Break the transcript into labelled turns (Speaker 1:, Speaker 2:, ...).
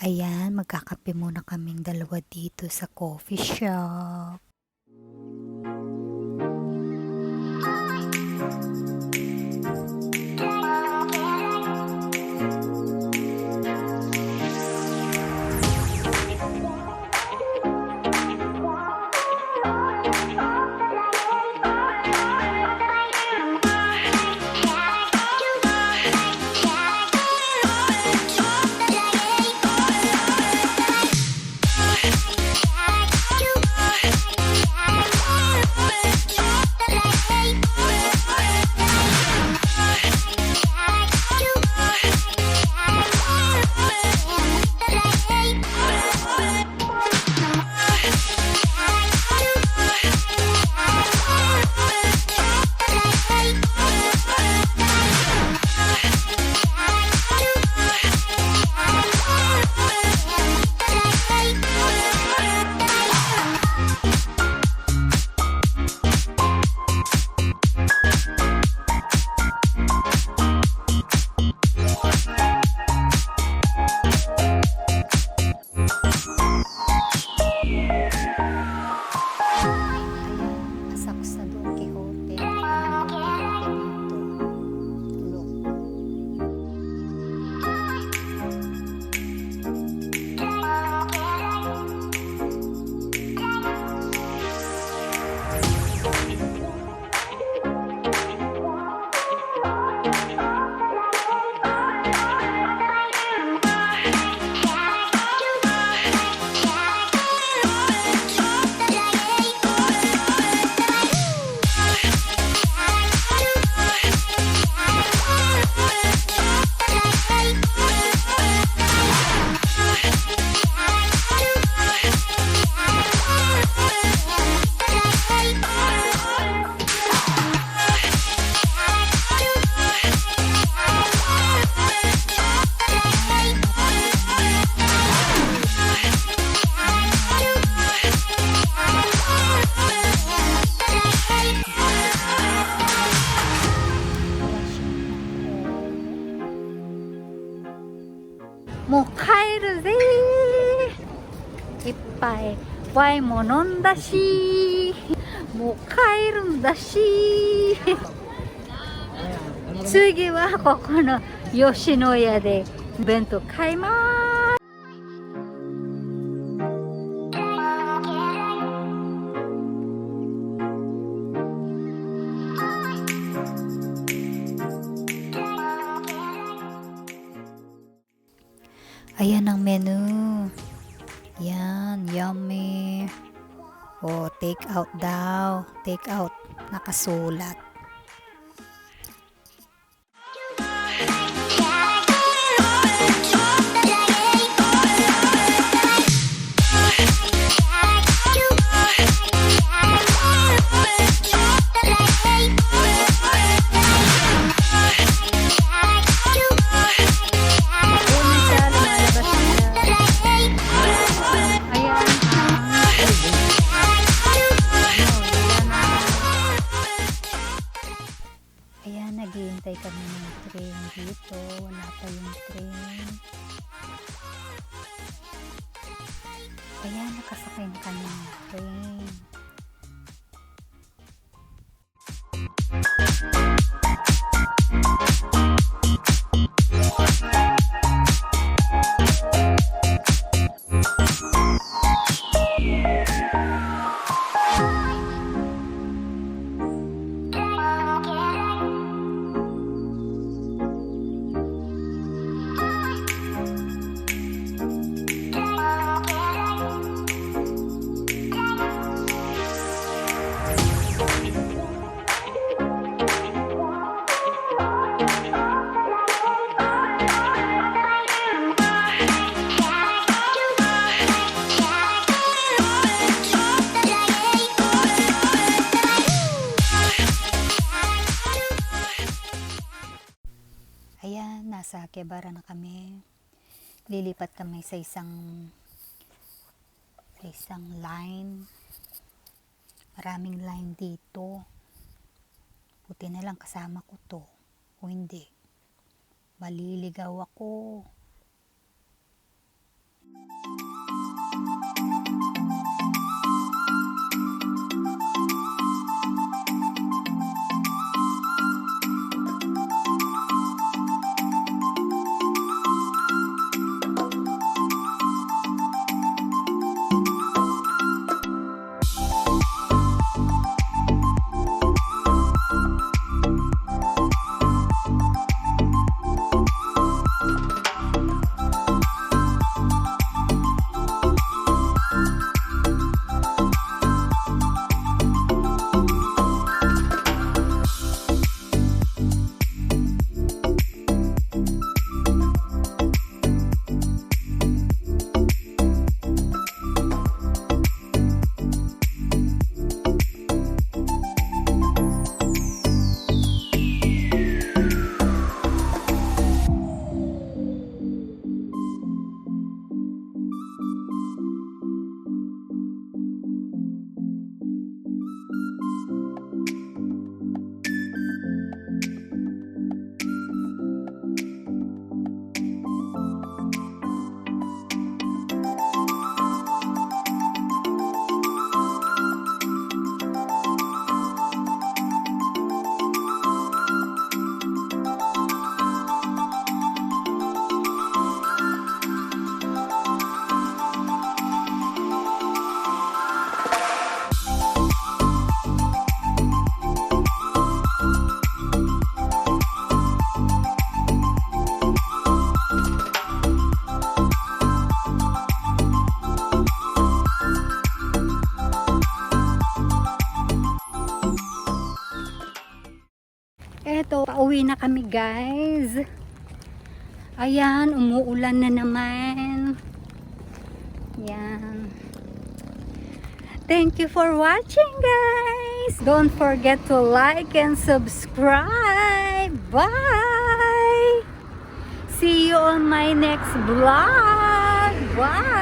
Speaker 1: Ayan, magkakape muna kaming dalawa dito sa coffee shop. Moう帰るぜー。いっぱいワインも飲んだし、もう帰るんだし。次はここの吉野家で弁当買います。Ayan ang menu. Yan, yummy. Oh, take out daw. Take out. Nakasulat. Ayan, naghihintay kami ng train dito. Wala pa yung train. Ayan, nakasakay na kami ng train. Ayan, nasa Quebara na kami. Lilipat kami sa isang line. Maraming line dito. Buti na lang kasama ko to. Kung hindi, maliligaw ako. Uuwi na kami, guys. Ayan, umuulan na naman. Yan. Thank you for watching, guys. Don't forget to like and subscribe. Bye. See you on my next vlog. Bye.